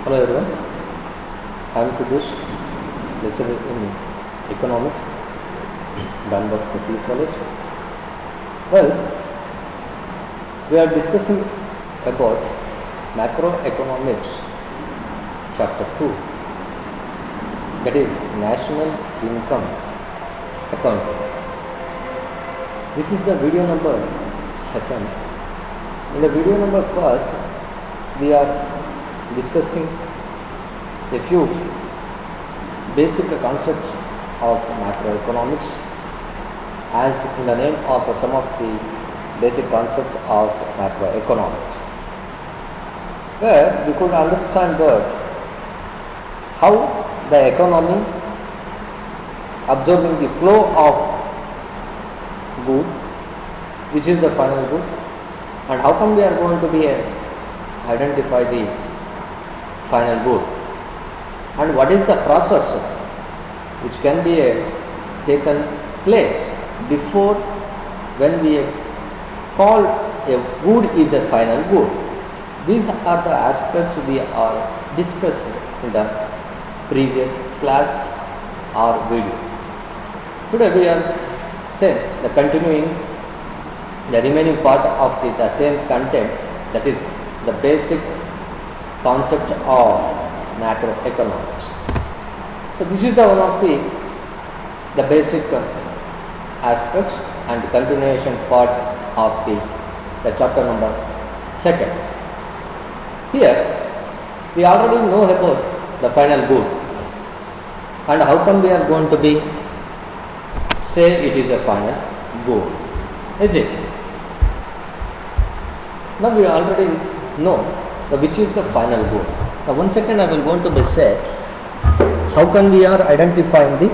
Hello everyone, I am Siddesh, lecturer in economics, Don Bosco P College. Well, we are discussing about macroeconomics, chapter 2, that is national income accounting. This is the video number 2nd. In the video number 1st, we are discussing a few basic concepts of macroeconomics, as in the name of some of the basic concepts of macroeconomics, where we could understand that how the economy observing the flow of good, which is the final good, and how come we are going to be identify the final good, and what is the process which can be taken place before when we call a good is a final good. These are the aspects we are discussing in the previous class or video. Today we are continuing the remaining part of the same content, that is the basic concepts of macroeconomics. So this is the one of the basic aspects and the continuation part of the chapter number 2nd. Here we already know about the final good, and how come we are going to be say it is a final good, is it? Now we already know which is the final goal. Now 1 second I will going to be say how can we are identifying the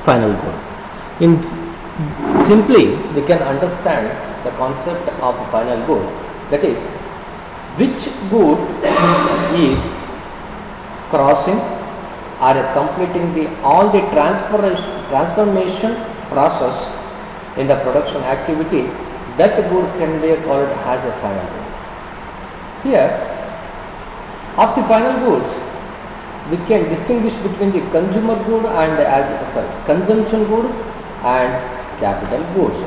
final goal. In simply we can understand the concept of final goal, that is which good is crossing or completing all the transformation process in the production activity, that good can be called as a final goal. Here, of the final goods, we can distinguish between the consumer good and consumption good and capital goods.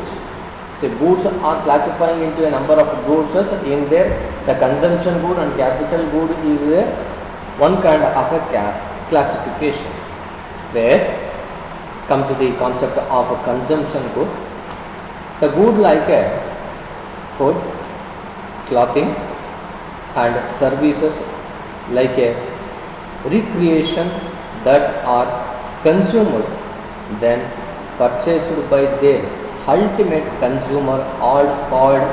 So goods are classifying into a number of goods. In there, the consumption good and capital good is one kind of a classification. Where come to the concept of a consumption good, the good like food, clothing, and services like a recreation that are consumed then purchased by their ultimate consumer, all called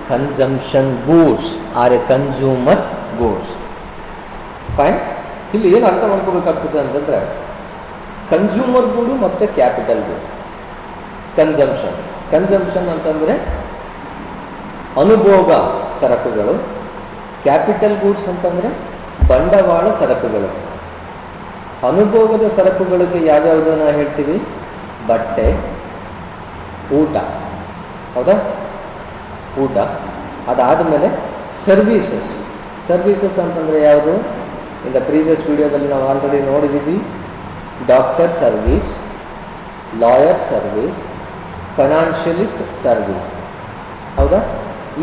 consumption goods or a consumer goods. Fine. ಇಲ್ಲಿ ಏನು ಅರ್ಥ ಮಾಡ್ಕೋಬೇಕಾಗ್ತದೆ ಅಂತಂದರೆ consumer ಗೂಡು ಮತ್ತು capital ಗೂಡ್. Consumption ಅಂತಂದರೆ ಅನುಭೋಗ ಸರಕುಗಳು, capital goods ಅಂತಂದರೆ ಬಂಡವಾಳ ಸರಕುಗಳು. ಅನುಭೋಗದ ಸರಕುಗಳಿಗೆ ಯಾವ್ಯಾವುದನ್ನ ಹೇಳ್ತೀವಿ? ಬಟ್ಟೆ, ಊಟ, ಹೌದಾ? ಊಟ. ಅದಾದಮೇಲೆ ಸರ್ವೀಸಸ್ ಅಂತಂದರೆ ಯಾವುದು? ಇನ್ ದ ಪ್ರೀವಿಯಸ್ ವಿಡಿಯೋದಲ್ಲಿ ನಾವು ಆಲ್ರೆಡಿ ನೋಡಿದ್ದೀವಿ. Doctor service, lawyer service, financialist service, ಹೌದಾ?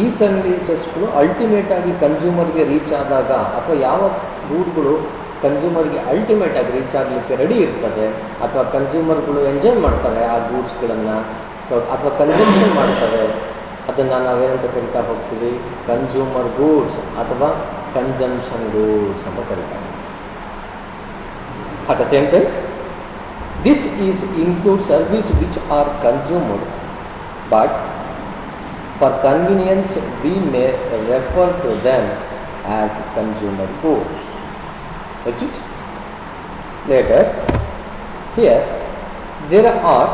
ಈ ಸರ್ವೀಸಸ್ಗಳು ಅಲ್ಟಿಮೇಟ್ ಆಗಿ ಕನ್ಸ್ಯೂಮರ್ಗೆ ರೀಚ್ ಆದಾಗ, ಅಥವಾ ಯಾವ ಗೂಡ್ಗಳು ಕನ್ಸ್ಯೂಮರ್ಗೆ ಅಲ್ಟಿಮೇಟ್ ಆಗಿ ರೀಚ್ ಆಗಲಿಕ್ಕೆ ರೆಡಿ ಇರ್ತದೆ, ಅಥವಾ ಕನ್ಸ್ಯೂಮರ್ಗಳು ಎಂಜಾಯ್ ಮಾಡ್ತಾರೆ ಆ ಗೂಡ್ಸ್ಗಳನ್ನು, ಅಥವಾ ಕನ್ಸಂಪ್ಷನ್ ಮಾಡ್ತಾರೆ, ಅದನ್ನು ನಾವೇನಂತ ಕರಿತಾ ಹೋಗ್ತೀವಿ? ಕನ್ಸ್ಯೂಮರ್ ಗೂಡ್ಸ್ ಅಥವಾ ಕನ್ಸಂಪ್ಷನ್ ಗೂಡ್ಸ್ ಅಂತ ಕರಿತಾರೆ. At the same time this is include service which are consumed, but for convenience we may refer to them as consumer goods. That's it. Later, here there are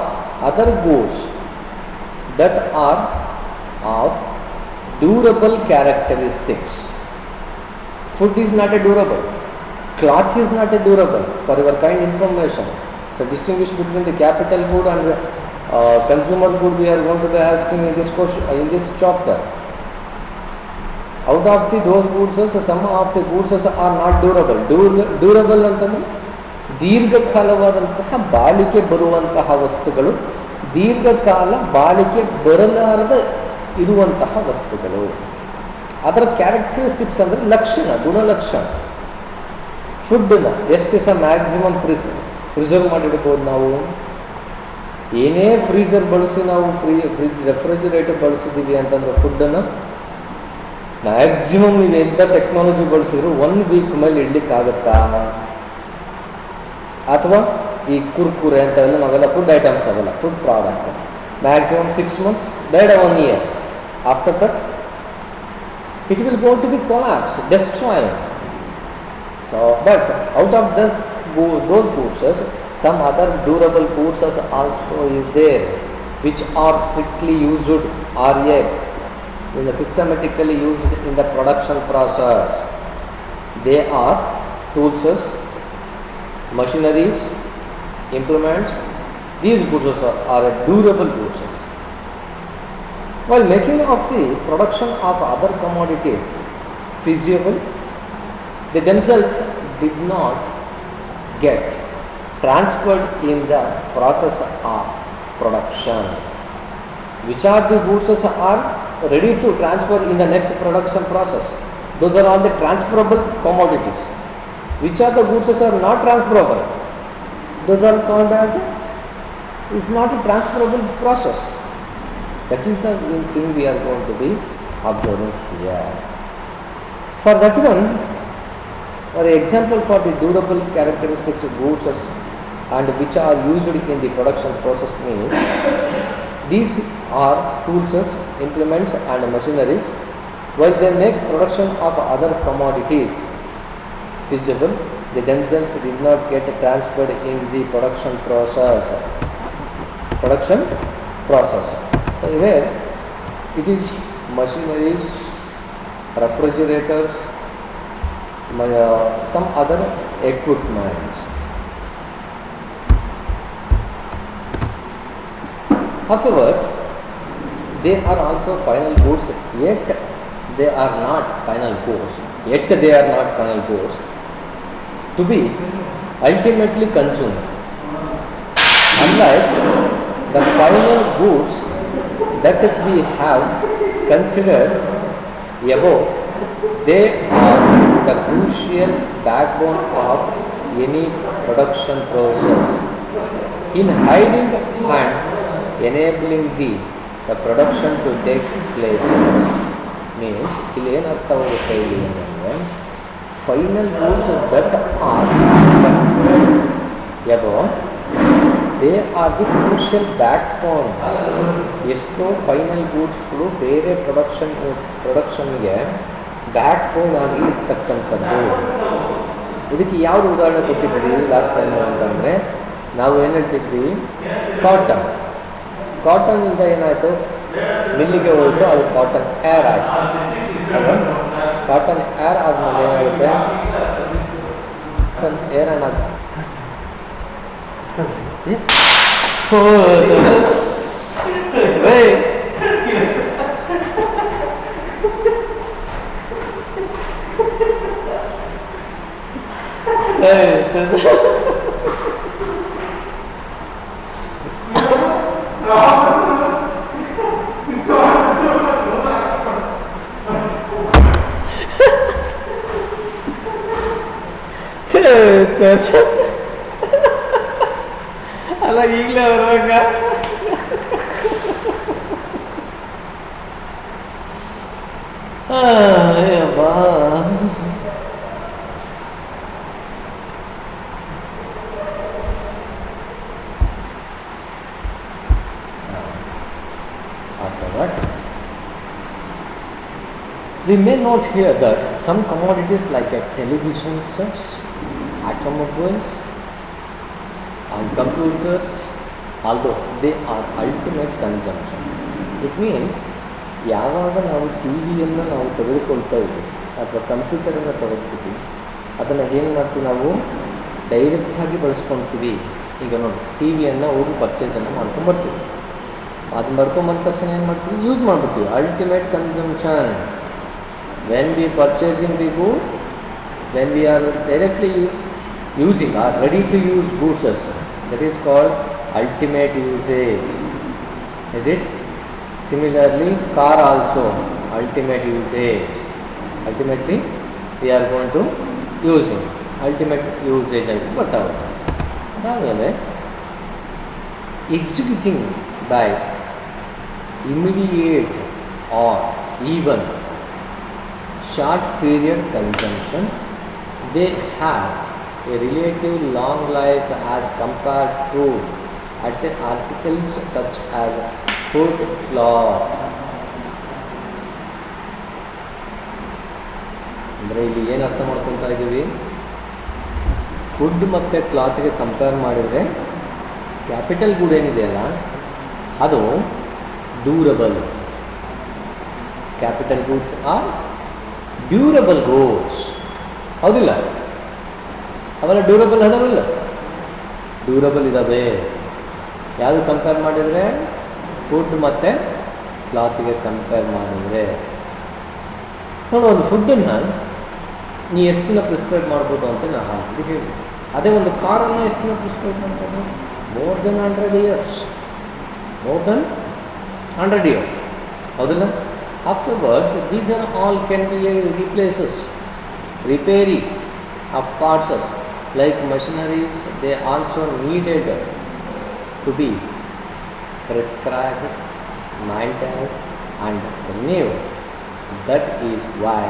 other goods that are of durable characteristics. Food is not a durable, cloth is not a durable, for your kind information. So distinguish between the capital good and consumer good we are going to be asking in this question, in this chapter. Out of the those goodses some of the goodses are not durable. Durable ಅಂತಂದರೆ ದೀರ್ಘಕಾಲವಾದಂತಹ ಬಾಳಿಕೆ ಬರುವಂತಹ ವಸ್ತುಗಳು, ದೀರ್ಘಕಾಲ ಬಾಳಿಕೆ ಬರಲಾರದ ಇರುವಂತಹ ವಸ್ತುಗಳು. ಅದರ ಕ್ಯಾರೆಕ್ಟರಿಸ್ಟಿಕ್ಸ್ ಅಂದರೆ ಲಕ್ಷಣ, ಗುಣಲಕ್ಷಣ. ಫುಡ್ಡನ್ನ ಎಷ್ಟು ದಿವಸ ಮ್ಯಾಕ್ಸಿಮಮ್ ಪ್ರಿಸರ್ವ್ ಮಾಡಿಡ್ಬೋದು ನಾವು. ಏನೇ ಫ್ರೀಜರ್ ಬಳಸಿ ನಾವು ರೆಫ್ರಿಜರೇಟರ್ ಬಳಸಿದ್ದೀವಿ ಅಂತಂದರೆ ಫುಡ್ಡನ್ನು ಮ್ಯಾಕ್ಸಿಮಮ್ ನೀವು ಎಂಥ ಟೆಕ್ನಾಲಜಿ ಬಳಸಿದ್ರು 1 ವೀಕ್ ಮೇಲೆ ಇಡ್ಲಿಕ್ಕಾಗತ್ತಾ? ಅಥವಾ ಈ ಕುರ್ಕುರೆ ಅಂತೆಲ್ಲ ನಾವೆಲ್ಲ ಫುಡ್ ಐಟಮ್ಸ್ ಅವೆಲ್ಲ ಫುಡ್ ಪ್ರಾಡಕ್ಟ್ ಮ್ಯಾಕ್ಸಿಮಮ್ 6 months, ಬೇಡ 1 year. After that it will go to be collapse, destroying. But out of those goods, some other durable goods also is there, which are strictly used systematically used in the production process. They are tools, machineries, implements. These goods are durable goods. While making of the production of other commodities feasible, they themselves did not get transferred in the process of production. Which are the goods are ready to transfer in the next production process? Those are all the transferable commodities. Which are the goods are not transferable? Those are called as is not a transferable process. That is the thing we are going to be observing here. For that one, for example, for the durable characteristics of goods and which are used in the production process means these are tools, implements and machineries. While they make production of other commodities feasible, they themselves did not get transferred in the production process. So here it is machineries, refrigerators, some other equipment. However, they are also final goods, yet they are not final goods. To be ultimately consumed. Unlike the final goods that we have considered above, they are the crucial backbone of any production process in hiding and enabling the production to take place. Means ಇಲ್ಲಿ ಏನು ಅರ್ಥ ಹೋಗುತ್ತೆ ಇಲ್ಲಿ ಅಂದರೆ final goods that are considered above, they are the crucial backbone. ಎಷ್ಟೋ final ಗೂಡ್ಸ್ಗಳು ಬೇರೆ ಪ್ರೊಡಕ್ಷನ್ಗೆ back ಬೋನ್ ಆಗಿ ಇರ್ತಕ್ಕಂಥದ್ದು. ಇದಕ್ಕೆ ಯಾವುದು ಉದಾಹರಣೆ ಕೊಟ್ಟಿದ್ದೀವಿ ಲಾಸ್ಟ್ ಟೈಮ್ ಅಂತಂದರೆ, ನಾವು ಏನು ಹೇಳ್ತಿದ್ವಿ, ಕಾಟನ್ನಿಂದ ಏನಾಯಿತು, ಮಿಲ್ಲಿಗೆ ಹೋಯಿತು, ಅದು ಕಾಟನ್ ಏರ್ ಆಯಿತು. ಅಲ್ವಾ? ಕಾಟನ್ ಏರ್ ಆದಮೇಲೆ ಏನಾಗುತ್ತೆ, ಕಾಟನ್ ಏರ್ ಏನಾಗುತ್ತೆ, ಅಲ್ಲ ಈಗಲೇ ಬರುವಾಗ we may note here that some commodities like television sets, automobiles and computers, although they are ultimate consumption. It means ಯಾವಾಗ ನಾವು ಟಿ ವಿಯನ್ನು ನಾವು ತೆಗೆದುಕೊಳ್ತಾ ಇದ್ದೀವಿ ಅಥವಾ ಕಂಪ್ಯೂಟರನ್ನು ತಗೋತೀವಿ, ಅದನ್ನು ಏನು ಮಾಡ್ತೀವಿ, ನಾವು ಡೈರೆಕ್ಟಾಗಿ ಬಳಸ್ಕೊಳ್ತೀವಿ. ಈಗ ನೋಡಿ, ಟಿ ವಿಯನ್ನು ಹೋಗಿ ಪರ್ಚೇಸನ್ನು ಮಾಡ್ಕೊಂಬರ್ತೀವಿ. ಅದನ್ನ ಬರ್ಕೊಂಬಂದ ತಕ್ಷಣ ಏನು ಮಾಡ್ತೀವಿ, ಯೂಸ್ ಮಾಡಿಬಿಡ್ತೀವಿ. Ultimate consumption. when we purchasing the good, when we are directly using or ready to use goods, that is called ultimate usage. Is it? Similarly, car also ultimate usage. Ultimately, we are going to using ultimate usage ಆಗಿ ಗೊತ್ತಾಗುತ್ತೆ. ಅದಾದಮೇಲೆ executing by immediate or even short period consumption, they have a relative long life as compared to articles such as food, cloth. ಅಂದರೆ ಇಲ್ಲಿ ಏನು ಅರ್ಥ ಮಾಡ್ಕೊತಾ ಇದ್ದೀವಿ, food ಮತ್ತು ಕ್ಲಾತ್ಗೆ ಕಂಪೇರ್ ಮಾಡಿದರೆ ಕ್ಯಾಪಿಟಲ್ ಗುಡ್ ಏನಿದೆಯಲ್ಲ ಅದು durable. Capital goods are durable goods, ಹೌದಿಲ್ಲ? ಅವೆಲ್ಲ ಡ್ಯೂರಬಲ್ ಅದಾವಲ್ಲ, ಡ್ಯೂರಬಲ್ ಇದ್ದಾವೆ. ಯಾವುದು ಕಂಪೇರ್ ಮಾಡಿದರೆ ಫುಡ್ ಮತ್ತು ಕ್ಲಾತ್ಗೆ ಕಂಪೇರ್ ಮಾಡಿದರೆ. ನೋಡು, ಒಂದು ಫುಡ್ಡನ್ನು ನೀ ಎಷ್ಟು ದಿನ ಪ್ರಿಸ್ಕ್ರೈಬ್ ಮಾಡ್ಬೋದು ಅಂತ ನಾನು ಆಲ್ರೆಡಿ ಹೇಳಿದೆ. ಅದೇ ಒಂದು ಕಾರನ್ನು ಎಷ್ಟು ದಿನ ಪ್ರಿಸ್ಕ್ರೈಬ್ ಮಾಡ್ಬೋದು? More than 100 years, more than 100 years, ಹೌದಲ್ಲ? Afterwards, these are all can be replaces, repairing of parts like machineries. They also needed to be prescribed, maintained and renewed. That is why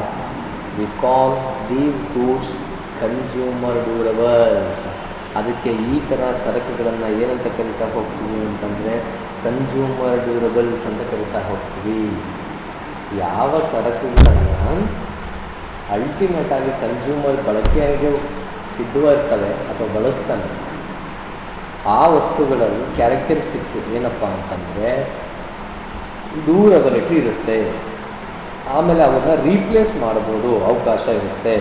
we call these goods consumer durables. ಅದಕ್ಕೆ ಈ ಥರ ಸರಕುಗಳನ್ನು ಏನಂತ ಕರಿತಾ ಹೋಗ್ತೀವಿ ಅಂತಂದರೆ consumer durables ಅಂತ ಕರಿತಾ ಹೋಗ್ತೀವಿ. ಯಾವ ಸರಕುಗಳನ್ನು ಅಲ್ಟಿಮೇಟಾಗಿ ಕನ್ಸ್ಯೂಮರ್ ಬಳಕೆಗೆ ಸಿದ್ಧವಾಗಿರ್ತವೆ ಅಥವಾ ಬಳಸ್ತಾನೆ, ಆ ವಸ್ತುಗಳಲ್ಲಿ ಕ್ಯಾರೆಕ್ಟರಿಸ್ಟಿಕ್ಸ್ ಏನಪ್ಪ ಅಂತಂದರೆ ಡ್ಯೂರಬಿಲಿಟಿ ಇರುತ್ತೆ. ಆಮೇಲೆ ಅವನ್ನ ರೀಪ್ಲೇಸ್ ಮಾಡ್ಬೋದು, ಅವಕಾಶ ಇರುತ್ತೆ.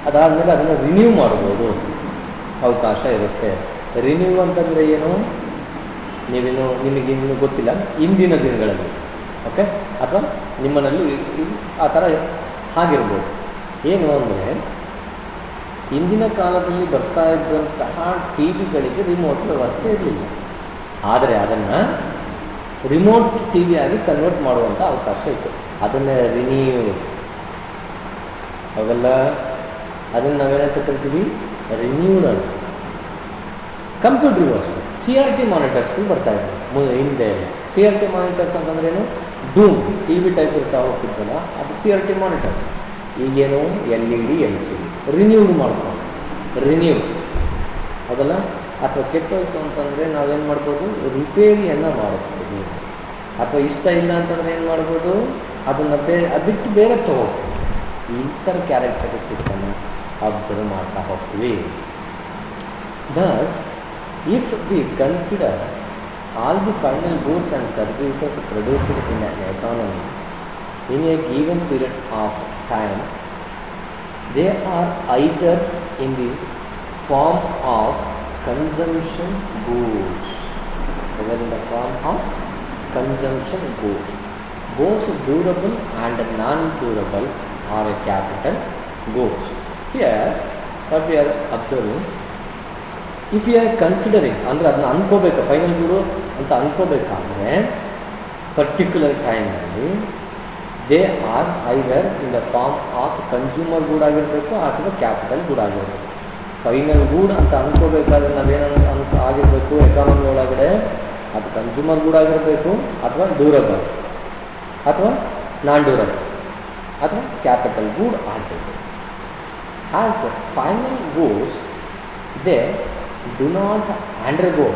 ಅದಾದಮೇಲೆ ಅದನ್ನು ರಿನ್ಯೂ ಮಾಡ್ಬೋದು, ಅವಕಾಶ ಇರುತ್ತೆ. ರಿನ್ಯೂ ಅಂತಂದರೆ ಏನು, ನಿಮಗೆ ಇನ್ನೂ ಗೊತ್ತಿಲ್ಲ, ಇಂದಿನ ದಿನಗಳಲ್ಲಿ ಓಕೆ, ಅಥವಾ ನಿಮ್ಮನಲ್ಲಿ ಆ ಥರ ಆಗಿರ್ಬೋದು. ಏನು ಅಂದರೆ ಇಂದಿನ ಕಾಲದಲ್ಲಿ ಬರ್ತಾ ಇದ್ದಂತಹ ಟಿ ವಿಗಳಿಗೆ ರಿಮೋಟ್ ವ್ಯವಸ್ಥೆ ಇರಲಿಲ್ಲ. ಆದರೆ ಅದನ್ನು ರಿಮೋಟ್ ಟಿ ವಿ ಆಗಿ ಕನ್ವರ್ಟ್ ಮಾಡುವಂಥ ಅವಕಾಶ ಇತ್ತು. ಅದನ್ನು ರಿನ್ಯೂ, ಅವೆಲ್ಲ ಅದನ್ನು ನಾವೇನಂತ ಕರಿತೀವಿ, ರಿನ್ಯೂಡ್ ಅಂತ. ಕಂಪ್ಯೂಟ್ರಿಗೂ ಅಷ್ಟೇ CRT ಮಾನಿಟರ್ಸ್ಗಳು ಬರ್ತಾಯಿದ್ವು ಹಿಂದೆ. CRT ಮಾನಿಟರ್ಸ್ ಅಂತಂದ್ರೇನು, ಡೂಮ್ ಟಿ ವಿ ಟೈಪ್ ಇರ್ತಾ ಹೋಗ್ತಿದ್ವಲ್ಲ, ಅದು CRT ಮಾನಿಟರ್ಸ್. ಈಗೇನು LED, LCD ರಿನ್ಯೂಡ್ ಮಾಡ್ಕೊಂಡು, ರಿನ್ಯೂ ಅದಲ್ಲ. ಅಥವಾ ಕೆಟ್ಟೋಯ್ತು ಅಂತಂದರೆ ನಾವೇನು ಮಾಡ್ಬೋದು, ರಿಪೇರಿಯನ್ನು ಮಾಡ್ಬೋದು. ಅಥವಾ ಇಷ್ಟ ಇಲ್ಲ ಅಂತಂದರೆ ಏನು ಮಾಡ್ಬೋದು, ಅದನ್ನು ಬಿಟ್ಟು ಬೇರೆ ತೊಗೋಬೋದು. ಈ ಥರ ಕ್ಯಾರೆಕ್ಟರಿಸ್ಟಿಕ್ಸನ್ನು ಅಬ್ಸರ್ವ್ ಮಾಡ್ತಾ ಹೋಗ್ತೀವಿ. ದಸ್ if we consider all the final goods and services produced in an economy in a given period of time, they are either in the form of consumption goods, either in the form of consumption goods, both durable and non-durable are a capital goods. Here what we are observing, if we are considering ಅಂದರೆ ಅದನ್ನ ಅನ್ಕೋಬೇಕು, final good ಅಂತ ಅನ್ಕೋಬೇಕಾದ್ರೆ particular ಟೈಮ್ನಲ್ಲಿ they are either in the form of consumer good ಆಗಿರಬೇಕು ಅಥವಾ capital ಗೂಡ್ ಆಗಿರಬೇಕು. Final ಗೂಡ್ ಅಂತ ಅನ್ಕೋಬೇಕಾದ್ರೆ ನಾವೇನು ಆಗಿರಬೇಕು ಎಕಾನಮಿ ಒಳಗಡೆ, ಅದು ಕನ್ಸ್ಯೂಮರ್ ಗೂಡ್ ಆಗಿರಬೇಕು ಅಥವಾ ಡ್ಯೂರಬಲ್ ಅಥವಾ ನಾನ್ ಡ್ಯೂರಬಲ್ ಅಥವಾ ಕ್ಯಾಪಿಟಲ್ ಗೂಡ್ ಆಗಿರಬೇಕು. As final goods they do not undergo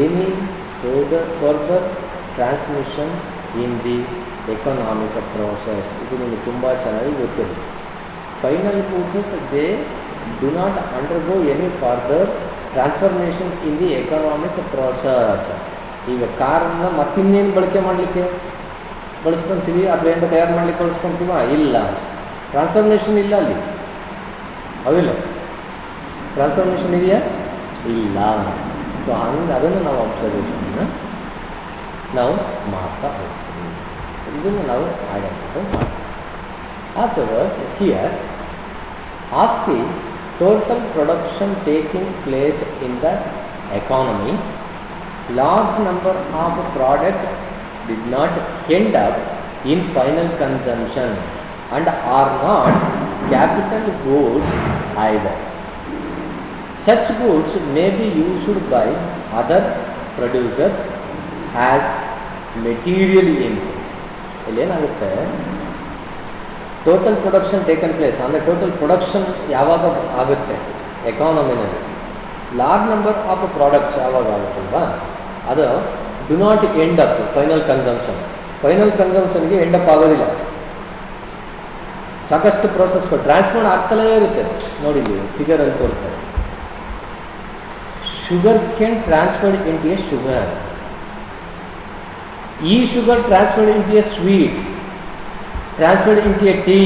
any further transmission in the economic process. ಇದು ನಿಮಗೆ ತುಂಬ ಚೆನ್ನಾಗಿ ಗೊತ್ತಿದೆ. Final goods they do not undergo any further transformation in the economic process. ಈಗ ಕಾರನ್ನು ಮತ್ತಿನ್ನೇನು ಬಳಕೆ ಮಾಡಲಿಕ್ಕೆ ಬಳಸ್ಕೊತೀವಿ ಅಥವಾ ಏನು ತಯಾರು ಮಾಡಲಿಕ್ಕೆ ಬಳಸ್ಕೊತೀವ? ಇಲ್ಲ, ಟ್ರಾನ್ಸ್ಫಾರ್ಮೇಷನ್ ಇಲ್ಲ ಅಲ್ಲಿ, ಅವಿಲ್ಲ. ಟ್ರಾನ್ಸ್ಫಾರ್ಮೇಷನ್ ಇದೆಯಾ? ಇಲ್ಲ. ಸೊ ಹಂಗೆ ಅದನ್ನು ನಾವು ಅಬ್ಸರ್ವೇಷನ್ನ ನಾವು ಮಾಡ್ತಾ ಹೋಗ್ತೀವಿ. ಇದನ್ನು ನಾವು ಐಡೆಂಟಿಫೈ ಮಾಡ್ತೀವಿ. Afterwards, here, of the total production taking place in the economy, large number of product did not end up in final consumption and are not capital goods either. Such goods may be used by other producers as material input. ಇಲ್ಲೇನಾಗುತ್ತೆ, total production taken place ಅಂದರೆ total production ಯಾವಾಗ ಆಗುತ್ತೆ ಎಕಾನಮಿನಲ್ಲಿ, large number of products ಯಾವಾಗ ಆಗುತ್ತಲ್ವಾ, ಅದು do not end up final consumption. Final ಕನ್ಸಂಪ್ಷನ್ಗೆ end up ಆಗೋದಿಲ್ಲ. ಸಾಕಷ್ಟು ಪ್ರೋಸೆಸ್ಗಳು ಟ್ರಾನ್ಸ್ಫರ್ ಆಗ್ತಲೇ ಇರುತ್ತೆ. ನೋಡಿ ಇಲ್ಲಿ ಫಿಗರಲ್ಲಿ ತೋರಿಸ್ತಾರೆ. Sugar cane transferred into a sugar, ಈ sugar transferred into a sweet, transferred into a tea.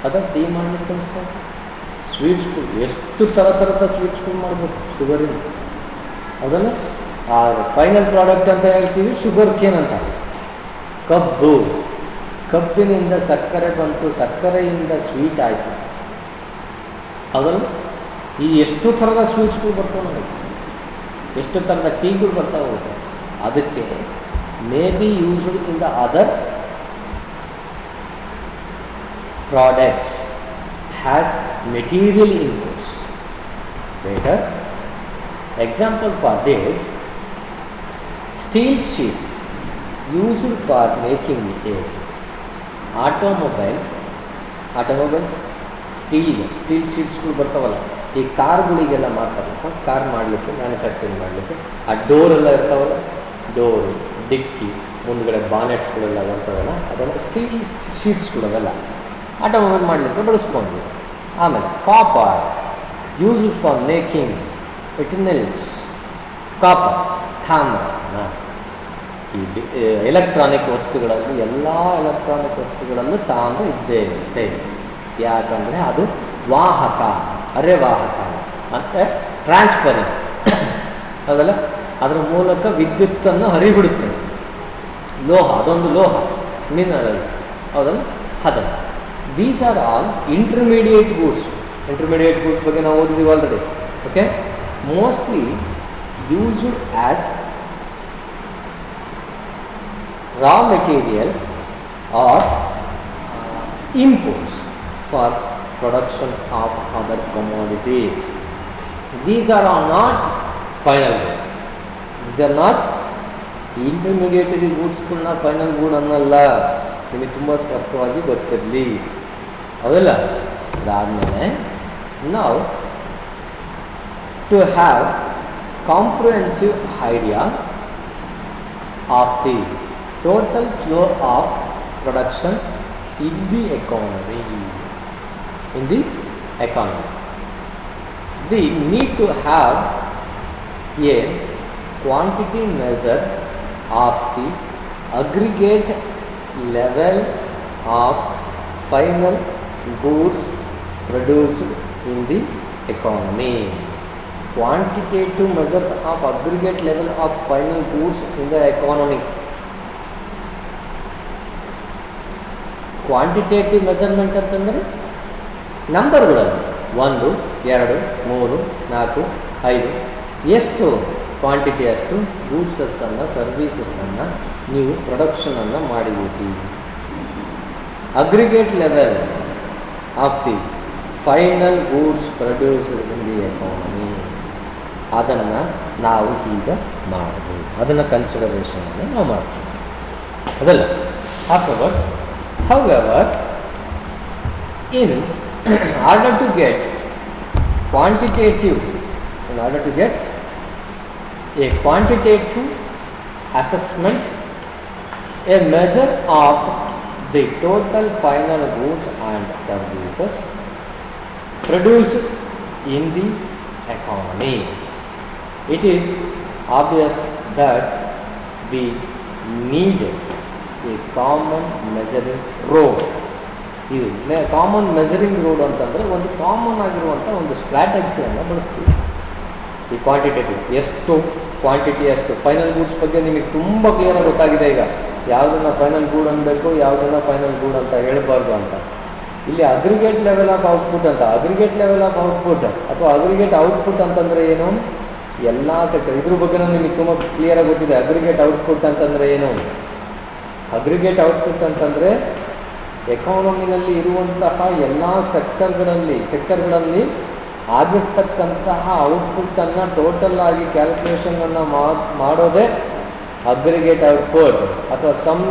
ಅದರ ಟೀ ಮಾಡಲಿಕ್ಕೆ ಅನಿಸ್ತಾರೆ. ಸ್ವೀಟ್ಸ್ಗಳು ಎಷ್ಟು ಥರದ ಸ್ವೀಟ್ಸ್ಗಳು ಮಾಡಬೇಕು ಶುಗರಿಂದ. ಅದನ್ನು ಆ ಫೈನಲ್ ಪ್ರಾಡಕ್ಟ್ ಅಂತ ಹೇಳ್ತೀವಿ ಶುಗರ್ ಕೇನ್ ಅಂತ. ಕಬ್ಬು, ಕಬ್ಬಿನಿಂದ ಸಕ್ಕರೆ ಬಂತು, ಸಕ್ಕರೆಯಿಂದ ಸ್ವೀಟ್ ಆಯಿತು. ಅದನ್ನು ಈ ಎಷ್ಟು ಥರದ ಸ್ವೀಟ್ಸ್ಗಳು ಬರ್ತಾವೆ ನನಗೆ, ಎಷ್ಟು ಥರದ ಟೀಗಳು ಬರ್ತಾ ಹೋಗುತ್ತೆ. ಅದಕ್ಕೆ may be used in the other products has material inputs. Better example for this, steel sheets used for making a automobiles steel ಶೀಟ್ಸ್ಗಳು ಬರ್ತಾವಲ್ಲ, ಈ ಕಾರ್ಗಳಿಗೆಲ್ಲ ಮಾಡ್ತಾರಲ್ಲ, ಕಾರ್ ಮಾಡಲಿಕ್ಕೆ ಮ್ಯಾನುಫ್ಯಾಕ್ಚರಿಂಗ್ ಮಾಡಲಿಕ್ಕೆ ಆ ಡೋರೆಲ್ಲ ಇರ್ತಾವಲ್ಲ, ಡೋರು, ಡಿಕ್ಕಿ, ಮುಂದ್ಗಡೆ ಬಾನೆಟ್ಸ್ಗಳೆಲ್ಲ ಬರ್ತವಲ್ಲ, ಅದೆಲ್ಲ ಸ್ಟೀಲ್ ಶೀಟ್ಸ್ಗಳು ಆಟೋಮೊಬೈಲ್ ಮಾಡಲಿಕ್ಕೆ ಬಳಸ್ಕೊಂಡ್ವಿ. ಆಮೇಲೆ copper used for making internals, copper ತಾಮ್ರ. ಈ ಎಲೆಕ್ಟ್ರಾನಿಕ್ ವಸ್ತುಗಳಲ್ಲಿ, ಎಲ್ಲ ಎಲೆಕ್ಟ್ರಾನಿಕ್ ವಸ್ತುಗಳಲ್ಲೂ ತಾಮ್ರ ಇದ್ದೇ ಇರುತ್ತೆ. ಯಾಕಂದರೆ ಅದು ವಾಹಕ, ಅರೆವಾಹಕ ಮತ್ತು ಟ್ರಾನ್ಸ್ಪರೆಂಟ್. ಅದಲ್ಲ, ಅದರ ಮೂಲಕ ವಿದ್ಯುತ್ತನ್ನು ಹರಿಬಿಡುತ್ತೆ. ಲೋಹ, ಅದೊಂದು ಲೋಹ, ಮಿನರಲ್, ಹೌದಲ್ಲ, ಅದಲ್ಲ. These are all intermediate goods. Intermediate goods ಬಗ್ಗೆ ನಾವು ಓದಿದ್ದೀವಿ already. Okay, mostly used as raw material or inputs for production of other commodities. These are not final good. These are not intermediary goods. Final good ಅನ್ನಲ್ಲ, ನಿಮಗೆ ತುಂಬ ಸ್ಪಷ್ಟವಾಗಿ ಗೊತ್ತಿರಲಿ. ಹೌದಲ್ಲ? ಅದಾದಮೇಲೆ ನಾವು to have comprehensive idea of the total flow of production in the economy. We need to have a quantity measure of the aggregate level of final goods produced in the economy. Quantitative measures of aggregate level of final goods in the economy. Quantitative measurement ಅಂತಂದರೆ ನಂಬರ್ಗಳಲ್ಲಿ 1, 2, 3, 4, 5 ಎಷ್ಟು quantity, ಅಷ್ಟು ಗೂಡ್ಸನ್ನು, ಸರ್ವೀಸಸ್ಸನ್ನು ನೀವು ಪ್ರೊಡಕ್ಷನನ್ನು ಮಾಡಿದ್ದೀರಿ. Aggregate level of the final goods produced in the economy, ಅದನ್ನು ನಾವು ಈಗ ಮಾಡಿದ್ವಿ. ಅದನ್ನು ಕನ್ಸಿಡರೇಷನನ್ನು ನಾವು ಮಾಡ್ತೀವಿ, ಅದಲ್ಲ. Afterwards, however, in order to get a quantitative assessment, a measure of the total final goods and services produced in the economy, it is obvious that we need a common measuring rod. ಇದು common measuring road ಅಂತಂದರೆ ಒಂದು common ಆಗಿರುವಂಥ ಒಂದು ಸ್ಟ್ರಾಟಜಿಯನ್ನು ಬಳಸ್ತೀವಿ. ಈ quantitative ಎಷ್ಟು quantity, ಎಷ್ಟು final goods ಬಗ್ಗೆ ನಿಮಗೆ ತುಂಬ ಕ್ಲಿಯರಾಗಿ ಗೊತ್ತಾಗಿದೆ ಈಗ. ಯಾವುದನ್ನು ಫೈನಲ್ ಗೂಡ್ ಅನ್ನಬೇಕು, ಯಾವುದನ್ನು ಫೈನಲ್ ಗೂಡ್ ಅಂತ ಹೇಳಬಾರ್ದು ಅಂತ. ಇಲ್ಲಿ ಅಗ್ರಿಗೇಟ್ ಲೆವೆಲ್ ಆಫ್ ಔಟ್ಪುಟ್ ಅಂತ. ಅಗ್ರಿಗೇಟ್ ಲೆವೆಲ್ ಆಫ್ ಔಟ್ಪುಟ್ ಅಥವಾ ಅಗ್ರಿಗೇಟ್ ಔಟ್ಪುಟ್ ಅಂತಂದರೆ ಏನು? ಎಲ್ಲ ಸೆಕ್ಟರ್, ಇದ್ರ ಬಗ್ಗೆ ನಿಮಗೆ ತುಂಬ ಕ್ಲಿಯರಾಗಿ ಗೊತ್ತಿದೆ. ಅಗ್ರಿಗೇಟ್ ಔಟ್ಪುಟ್ ಅಂತಂದರೆ ಏನು? ಅಗ್ರಿಗೇಟ್ ಔಟ್ಪುಟ್ ಅಂತಂದರೆ ಎಕಾನಮಿನಲ್ಲಿ ಇರುವಂತಹ ಎಲ್ಲ ಸೆಕ್ಟರ್ಗಳಲ್ಲಿ ಆಗಿರ್ತಕ್ಕಂತಹ ಔಟ್ಪುಟ್ಟನ್ನು ಟೋಟಲ್ ಆಗಿ ಕ್ಯಾಲ್ಕುಲೇಷನನ್ನು ಮಾಡೋದೇ ಅಗ್ರಿಗೇಟ್ ಔಟ್ಪುಟ್ ಅಥವಾ ಸಮ್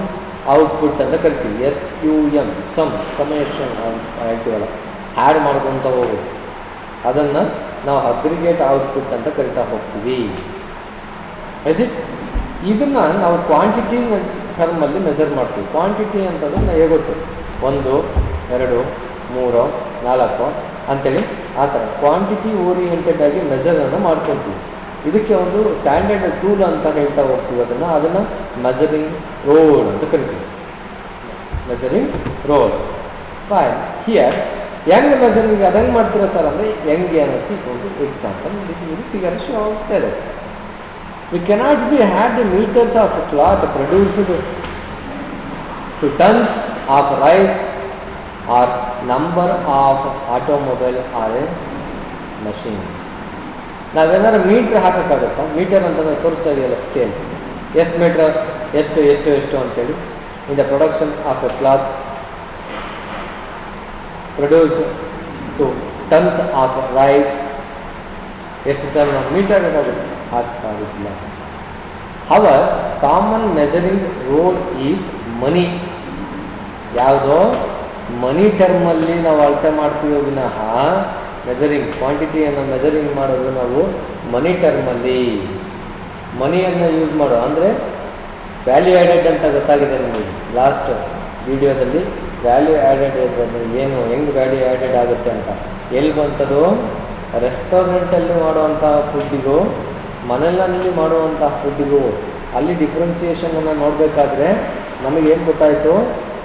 ಔಟ್ಪುಟ್ ಅಂತ ಕರಿತೀವಿ. SUM, ಸಮೇಷನ್ ಹೇಳ್ತೀವಲ್ಲ, ಆ್ಯಡ್ ಮಾಡ್ಕೊತ ಹೋಗೋದು, ಅದನ್ನು ನಾವು ಅಗ್ರಿಗೇಟ್ ಔಟ್ಪುಟ್ ಅಂತ ಕರಿತಾ ಹೋಗ್ತೀವಿ. ಇದನ್ನು ನಾವು ಕ್ವಾಂಟಿಟಿ ಟರ್ಮಲ್ಲಿ ಮೆಜರ್ ಮಾಡ್ತೀವಿ. ಕ್ವಾಂಟಿಟಿ ಅಂತಂದ್ರೆ ಹೇಗೆ ಗೊತ್ತು? 1, 2, 3, 4 ಅಂಥೇಳಿ ಆ ಥರ ಕ್ವಾಂಟಿಟಿ ಓರಿಯೆಂಟೆಡ್ ಆಗಿ ಮೆಜರನ್ನು ಮಾಡ್ಕೊತೀವಿ. ಇದಕ್ಕೆ ಒಂದು ಸ್ಟ್ಯಾಂಡರ್ಡ್ ಟೂಲ್ ಅಂತ ಹೇಳ್ತಾ ಹೋಗ್ತೀವಿ. ಅದನ್ನು ಮೆಜರಿಂಗ್ ರೋಡ್ ಅಂತ ಕರಿತೀವಿ. Measuring road. ಫೈನ್. ಹಿಯರ್ ಹೆಂಗೆ ಮೆಜರಿಂಗ್ ಅದನ್ನು ಮಾಡ್ತೀರಾ ಸರ್ ಅಂದರೆ ಹೆಂಗೆ ಅನ್ನೋಕ್ಕೆ ಒಂದು ಎಕ್ಸಾಂಪಲ್ ಫಿಗರ್ ಶೋ ಆಗ್ತಾರೆ. We cannot be had the meters of cloth produced to tons of rice or number of automobile or machines. ನಾವೇನಾದ್ರು ಮೀಟ್ರ್ ಹಾಕೋಕ್ಕಾಗುತ್ತಾ? ಮೀಟರ್ ಅಂತಂದರೆ ತೋರಿಸ್ತಾ ಇದೆಯಲ್ಲ ಸ್ಕೇಲ್, ಎಷ್ಟು ಮೀಟ್ರ್, ಎಷ್ಟು ಅಂತೇಳಿ. In the production of a cloth produce two tons of rice, ಎಷ್ಟು ton metre ಹಾಕೋಕ್ಕಾಗುತ್ತಿಲ್ಲ. Our common measuring rod is money. ಯಾವುದೋ ಮನಿ ಟರ್ಮಲ್ಲಿ ನಾವು ಅಳತೆ ಮಾಡ್ತೀವಿ ವಿನಃ ಮೆಜರಿಂಗ್ ಕ್ವಾಂಟಿಟಿಯನ್ನು ಮೆಜರಿಂಗ್ ಮಾಡೋದು ನಾವು ಮನಿ ಟರ್ಮಲ್ಲಿ. ಮನಿಯನ್ನು ಯೂಸ್ ಮಾಡೋ ಅಂದರೆ ವ್ಯಾಲ್ಯೂ ಆ್ಯಡೆಡ್ ಅಂತ ಗೊತ್ತಾಗಿದೆ ನಿಮಗೆ ಲಾಸ್ಟ್ ವಿಡಿಯೋದಲ್ಲಿ. ವ್ಯಾಲ್ಯೂ ಆ್ಯಡೆಡ್ ಏನು, ಹೆಂಗೆ ವ್ಯಾಲ್ಯೂ ಆ್ಯಡೆಡ್ ಆಗುತ್ತೆ ಅಂತ. ಎಲ್ಲಿ ಬಂತದು? ರೆಸ್ಟೋರೆಂಟಲ್ಲಿ ಮಾಡುವಂತಹ ಫುಡ್ಡಿಗೂ ಮನೆಯಲ್ಲಿ ಮಾಡುವಂತಹ ಫುಡ್ಡಿಗೂ ಅಲ್ಲಿ ಡಿಫ್ರೆನ್ಸಿಯೇಷನನ್ನು ನೋಡಬೇಕಾದ್ರೆ ನಮಗೇನು ಗೊತ್ತಾಯಿತು?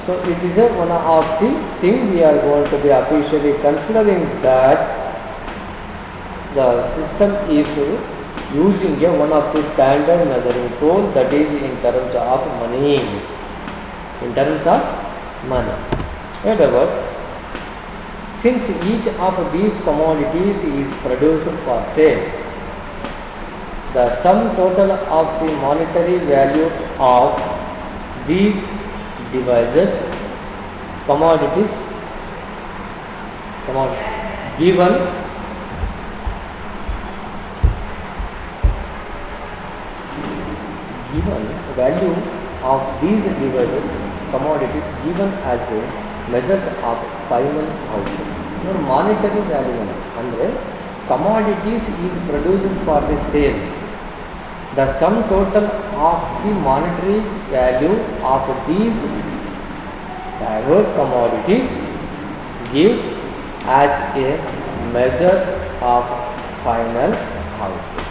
So it is one of the thing we are going to be officially considering that the system is using one of the standard measuring tool, that is in terms of money. In terms of money. In other words, since each of these commodities is produced for sale, the sum total of the monetary value of these devices, commodities given value of these devices, commodities given as a measures of final output. Monetary value ಅಂದರೆ commodities is produced for the sale. The sum total of the monetary value of these diverse commodities gives as a measures of final output.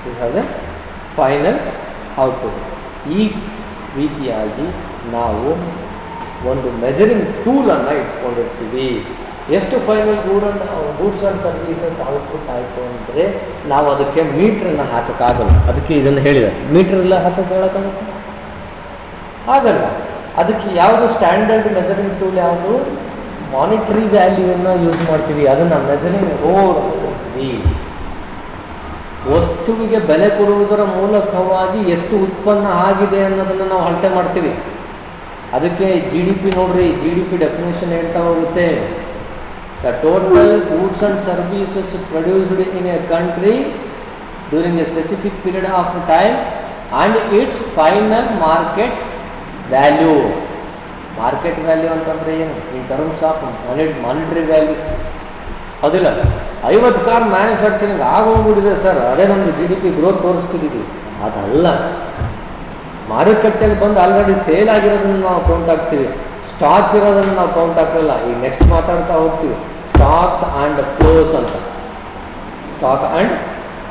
This is the final output. ಈ ರೀತಿಯಾಗಿ ನಾವು ಒಂದು measuring ಟೂಲನ್ನು ಇಟ್ಕೊಂಡಿರ್ತೀವಿ. ಎಷ್ಟು final goods and services output ಆಯಿತು ಅಂದರೆ ನಾವು ಅದಕ್ಕೆ ಮೀಟ್ರನ್ನು ಹಾಕೋಕ್ಕಾಗಲ್ಲ. ಅದಕ್ಕೆ ಇದನ್ನು ಹೇಳಿದ್ದಾರೆ, ಮೀಟ್ರೆಲ್ಲ ಹಾಕೋಕ್ಕಾಗಲ್ಲ, ಆಗಲ್ಲ. ಅದಕ್ಕೆ ಯಾವುದು ಸ್ಟ್ಯಾಂಡರ್ಡ್ ಮೆಜರಿಂಗ್ ಟೂಲ್ ಯಾವುದು? ಮಾನಿಟರಿ ವ್ಯಾಲ್ಯೂವನ್ನು ಯೂಸ್ ಮಾಡ್ತೀವಿ. ಅದನ್ನು ಮೆಜರಿಂಗ್ ರೋಡ್ ಅಂತೀವಿ. ವಸ್ತುವಿಗೆ ಬೆಲೆ ಕೊಡುವುದರ ಮೂಲಕವಾಗಿ ಎಷ್ಟು ಉತ್ಪನ್ನ ಆಗಿದೆ ಅನ್ನೋದನ್ನು ನಾವು ಅಳತೆ ಮಾಡ್ತೀವಿ. ಅದಕ್ಕೆ GDP ನೋಡ್ರಿ, GDP ಡೆಫಿನೇಷನ್ ಹೇಳ್ತಾ ಹೋಗುತ್ತೆ. The total goods and services produced in a country during A specific period of time and it's final market value. Market value ಅಂತಂದರೆ ಏನು? In terms of monetary value. ಹೌದಿಲ್ಲ? 50 ಕಾರ್ ಮ್ಯಾನುಫ್ಯಾಕ್ಚರಿಂಗ್ ಆಗೋಗ್ಬಿಟ್ಟಿದೆ ಸರ್, ಅದೇ ನಮ್ಮದು GDP growth ತೋರಿಸ್ತಿದ್ದೀವಿ. ಅದಲ್ಲ, ಮಾರುಕಟ್ಟೆಯಲ್ಲಿ ಬಂದು already sale ಆಗಿರೋದನ್ನು ನಾವು count ಹಾಕ್ತೀವಿ, ಸ್ಟಾಕ್ ಇರೋದನ್ನು ನಾವು ಕೌಂಟ್ ಹಾಕಲ್ಲ. ಈಗ ನೆಕ್ಸ್ಟ್ ಮಾತಾಡ್ತಾ ಹೋಗ್ತೀವಿ ಸ್ಟಾಕ್ಸ್ ಆ್ಯಂಡ್ ಫ್ಲೋಸ್ ಅಂತ. ಸ್ಟಾಕ್ ಆ್ಯಂಡ್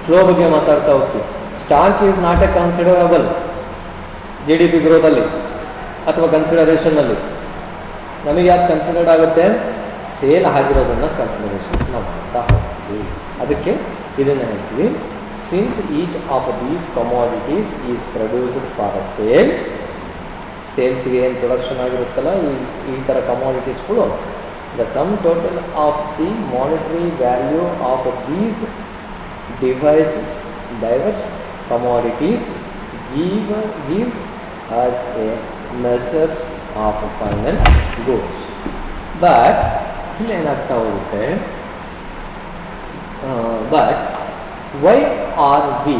ಫ್ಲೋ ಬಗ್ಗೆ ಮಾತಾಡ್ತಾ ಹೋಗ್ತೀವಿ. Stock is not A considerable GDP ಗ್ರೋತಲ್ಲಿ ಅಥವಾ ಕನ್ಸಿಡರೇಷನ್ನಲ್ಲಿ. ನಮಗೆ ಯಾಕೆ ಕನ್ಸಿಡರ್ಡ್ ಆಗುತ್ತೆ? ಸೇಲ್ ಆಗಿರೋದನ್ನು ಕನ್ಸಿಡರೇಷನ್ ನಾವು ಮಾಡ್ತಾ ಹೋಗ್ತೀವಿ. ಅದಕ್ಕೆ ಇದನ್ನು ಹೇಳ್ತೀವಿ, since each of these commodities is produced for a sale. ಸೇಲ್ಸ್ಗೆ ಏನು ಪ್ರೊಡಕ್ಷನ್ ಆಗಿರುತ್ತಲ್ಲ ಈ ಥರ ಕಮಾಡಿಟೀಸ್ಗಳು The sum total of the monetary value of these diverse commodities gives us a measures of final goods. But ಇಲ್ಲಿ ಏನಾಗ್ತಾ ಹೋಗುತ್ತೆ, but why are we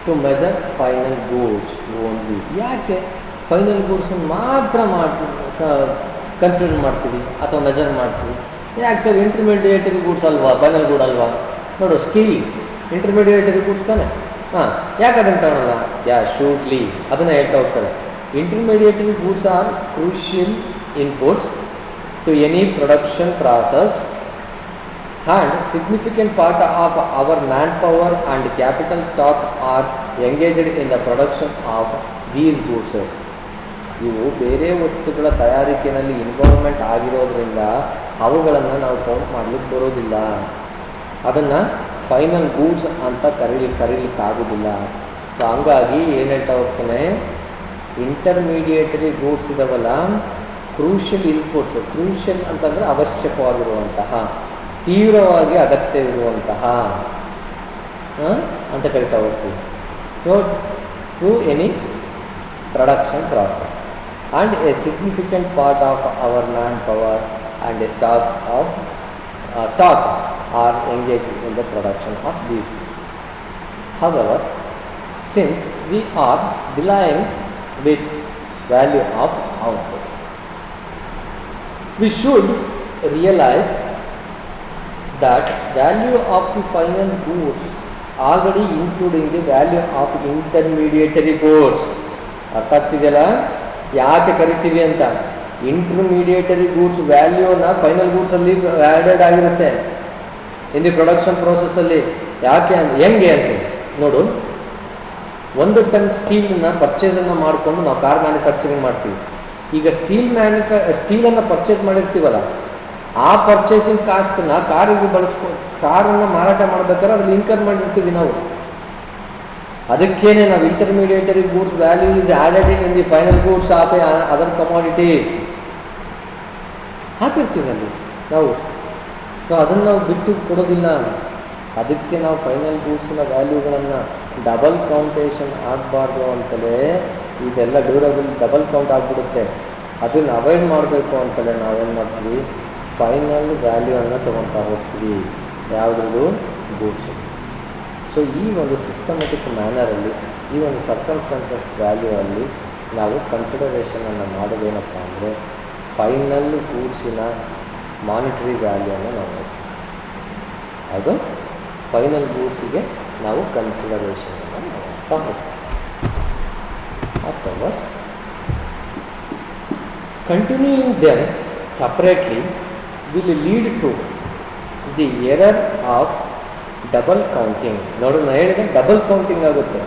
to measure final goods only? ಯಾಕೆ final goods ಮಾತ್ರ consider ಮಾಡ್ತೀವಿ ಅಥವಾ measure ಮಾಡ್ತೀವಿ? ಯಾಕೆ sir intermediary goods ಅಲ್ವಾ ಫೈನಲ್ ಗೂಡ್ ಅಲ್ವಾ? ನೋಡು, ಸ್ಟೀಲ್ ಇಂಟರ್ಮೀಡಿಯೇಟರಿ ಗೂಡ್ಸ್ ತಾನೆ. ಯಾಕೆ ಅದನ್ನು ತಗೊಳ್ಳಲ್ಲ? ಶೂಟ್ಲಿ ಅದನ್ನು ಹೇಳ್ತಾ ಹೋಗ್ತಾರೆ. Intermediatory goods are crucial inputs to any production process and significant part of our manpower and capital stock are engaged in the production of these goods. ಇವು ಬೇರೆ ವಸ್ತುಗಳ ತಯಾರಿಕೆಯಲ್ಲಿ ಇನ್ವಾಲ್ವ್ಮೆಂಟ್ ಆಗಿರೋದ್ರಿಂದ ಅವುಗಳನ್ನು ನಾವು ಕೌಂಟ್ ಮಾಡಲಿಕ್ಕೆ ಬರೋದಿಲ್ಲ. ಅದನ್ನು ಫೈನಲ್ ಗೂಡ್ಸ್ ಅಂತ ಕರೀಲಿಕ್ಕಾಗೋದಿಲ್ಲ. ಸೊ ಹಂಗಾಗಿ ಏನು ಹೇಳ್ತಾ ಹೋಗ್ತಾನೆ, ಇಂಟರ್ಮೀಡಿಯೇಟರಿ ಗೂಡ್ಸ್ ಇದಾವಲ್ಲ, ಕ್ರೂಷಿಯಲ್ ಇನ್ಪುಟ್ಸ್, ಕ್ರೂಷಿಯಲ್ ಅಂತಂದರೆ ಅವಶ್ಯಕವಾಗಿರುವಂತಹ, ತೀವ್ರವಾಗಿ ಅಗತ್ಯವಿರುವಂತಹ ಅಂತ ಕರಿತಾ ಹೋಗ್ತೀವಿ. To any production process and a significant part of our man power and a stock are engage in the production of these goods. However, since we are dealing with value of output, we should realize that value of the final goods already including the value of intermediary goods. ಅರ್ಥ ಆಗ್ತಿದೆಯಲ್ಲ ಯಾಕೆ ಕರಿತೀವಿ ಅಂತ? Intermediary goods ವ್ಯಾಲ್ಯೂನ final ಗೂಡ್ಸಲ್ಲಿ added ಆಗಿರುತ್ತೆ in the production ಪ್ರೋಸೆಸ್ಸಲ್ಲಿ. ಯಾಕೆ ಹೆಂಗೆ ಅಂತ ನೋಡು, 1 ton ಸ್ಟೀಲ್ನ ಪರ್ಚೇಸನ್ನು ಮಾಡಿಕೊಂಡು ನಾವು ಕಾರ್ ಮ್ಯಾನುಫ್ಯಾಕ್ಚರಿಂಗ್ ಮಾಡ್ತೀವಿ. ಈಗ ಸ್ಟೀಲನ್ನು ಪರ್ಚೇಸ್ ಮಾಡಿರ್ತೀವಲ್ಲ, ಆ ಪರ್ಚೇಸಿಂಗ್ ಕಾಸ್ಟನ್ನ ಕಾರಿಗೆ ಕಾರನ್ನು ಮಾರಾಟ ಮಾಡಬೇಕಾದ್ರೆ ಅದ್ರಲ್ಲಿ ಇನ್ಕಮ್ ಮಾಡಿರ್ತೀವಿ ನಾವು. ಅದಕ್ಕೇನೆ ನಾವು intermediatory goods value is added in the final goods of other commodities ಹಾಕಿರ್ತೀವಿ ಅಲ್ಲಿ ನಾವು. ಸೊ ಅದನ್ನು ನಾವು ಬಿಟ್ಟು ಕೊಡೋದಿಲ್ಲ. ಅದಕ್ಕೆ ನಾವು ಫೈನಲ್ ಗೂಡ್ಸಿನ ವ್ಯಾಲ್ಯೂಗಳನ್ನು ಡಬಲ್ ಕೌಂಟೇಷನ್ ಆಗಬಾರ್ದು ಅಂತಲೇ ಇದೆಲ್ಲ ಡ್ಯೂರಬಲ್ ಡಬಲ್ ಕೌಂಟ್ ಆಗಿಬಿಡುತ್ತೆ. ಅದನ್ನು ಅವಾಯ್ಡ್ ಮಾಡಬೇಕು ಅಂತಲೇ ನಾವೇನು ಮಾಡ್ತೀವಿ, ಫೈನಲ್ ವ್ಯಾಲ್ಯೂವನ್ನು ತೊಗೊಳ್ತಾ ಹೋಗ್ತೀವಿ ಯಾವುದ್ರದ್ದು ಗೂಡ್ಸ್. ಸೊ ಈ ಒಂದು ಸಿಸ್ಟಮೆಟಿಕ್ ಮ್ಯಾನರಲ್ಲಿ, ಈ ಒಂದು ಸರ್ಕಮ್ಸ್ಟಾನ್ಸಸ್ ವ್ಯಾಲ್ಯೂ ಅಲ್ಲಿ ನಾವು ಕನ್ಸಿಡರೇಷನನ್ನು ಮಾಡೋದೇನಪ್ಪ ಅಂದರೆ ಫೈನಲ್ ಗೂಡ್ಸಿನ ಮಾನಿಟರಿ ವ್ಯಾಲ್ಯೂವನ್ನು ನಾವು ನೋಡ್ತೀವಿ. ಅದು ಫೈನಲ್ ಗೂಡ್ಸಿಗೆ ನಾವು ಕನ್ಸಿಡರೇಷನನ್ನು ಮಾಡ್ತಾ ಹೋಗ್ತೀವಿ. Afterwards, continuing them separately will lead to the error of double counting. ನೋಡು, ನಾನು ಹೇಳಿದೆ ಡಬಲ್ ಕೌಂಟಿಂಗ್ ಆಗುತ್ತೆ.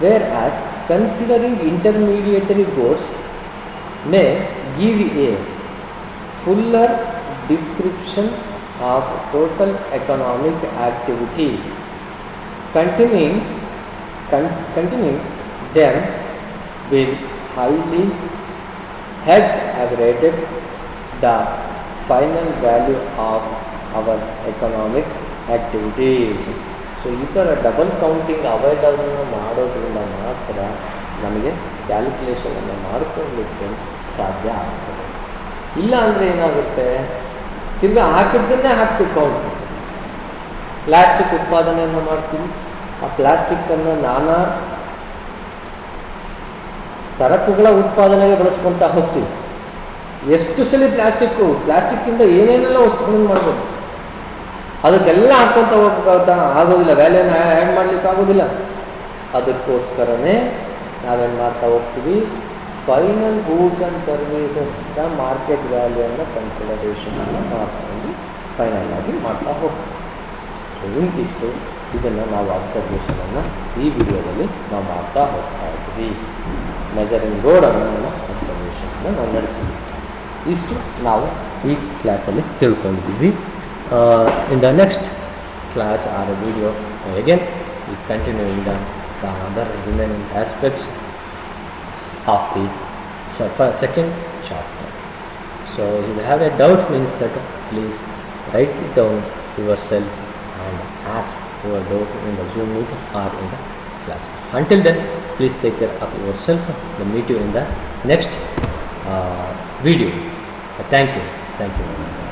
Whereas considering intermediatory goods may give a fuller description of total economic activity. Continuing them will highly exaggerate the final value of our economic activities. So ಈ ಥರ double counting avoid ಮಾಡೋದ್ರಿಂದ ಮಾತ್ರ ನಮಗೆ ಕ್ಯಾಲ್ಕುಲೇಷನನ್ನು ಮಾಡಿಕೊಳ್ಳಲಿಕ್ಕೆ ಸಾಧ್ಯ ಆಗ್ತದೆ. ಇಲ್ಲ ಅಂದರೆ ಏನಾಗುತ್ತೆ, ತಿರ್ಗಿ ಹಾಕಿದ್ದನ್ನೇ ಹಾಕ್ತೀವಿ ಕೌಂಟ್. ಪ್ಲಾಸ್ಟಿಕ್ ಉತ್ಪಾದನೆಯನ್ನು ಮಾಡ್ತೀವಿ, ಆ ಪ್ಲಾಸ್ಟಿಕ್ಕನ್ನು ನಾನಾ ಸರಕುಗಳ ಉತ್ಪಾದನೆಗೆ ಬಳಸ್ಕೊಳ್ತಾ ಹೋಗ್ತೀವಿ. ಎಷ್ಟು ಸಲ ಪ್ಲಾಸ್ಟಿಕ್ಕಿಂದ ಏನೇನೆಲ್ಲ ವಸ್ತುಗಳನ್ನು ಮಾಡ್ಬೋದು, ಅದಕ್ಕೆಲ್ಲ ಹಾಕ್ಕೊತ ಹೋಗ್ತಾ ಆಗೋದಿಲ್ಲ, ವ್ಯಾಲ್ಯೂನ ಆ್ಯಡ್ ಮಾಡಲಿಕ್ಕೆ ಆಗೋದಿಲ್ಲ. ಅದಕ್ಕೋಸ್ಕರನೇ ನಾವೇನು ಮಾಡ್ತಾ ಹೋಗ್ತೀವಿ, ಫೈನಲ್ ಗೂಡ್ಸ್ ಆ್ಯಂಡ್ ಸರ್ವೀಸಸ್ನ ಮಾರ್ಕೆಟ್ ವ್ಯಾಲ್ಯೂವನ್ನು ಕನ್ಸಿಡರೇಷನನ್ನು ಮಾಡ್ಕೊಂಡು ಫೈನಲ್ ಆಗಿ ಮಾಡ್ತಾ ಹೋಗ್ತೀವಿ. ಸೊ ಇಂತಿಷ್ಟು ಇದನ್ನು ನಾವು ಅಬ್ಸರ್ವೇಷನನ್ನು ಈ ವಿಡಿಯೋದಲ್ಲಿ ನಾವು ಮಾಡ್ತಾ ಹೋಗ್ತಾ ಇದ್ವಿ. ಮೆಜರಿಂಗ್ ರೋಡನ್ನು ಅಬ್ಸರ್ವೇಷನನ್ನು ನಾವು ನಡೆಸಿದ್ವಿ. ಇಷ್ಟು ನಾವು ಈ ಕ್ಲಾಸಲ್ಲಿ ತಿಳ್ಕೊಂಡಿದ್ವಿ. In the next class or a video, again we continue in the other remaining aspects of the second chapter. So if you have a doubt, means that please write it down yourself and ask your doubt in the Zoom meet or in the class. Until then, please take care of yourself. We'll meet you in the next video. Thank you.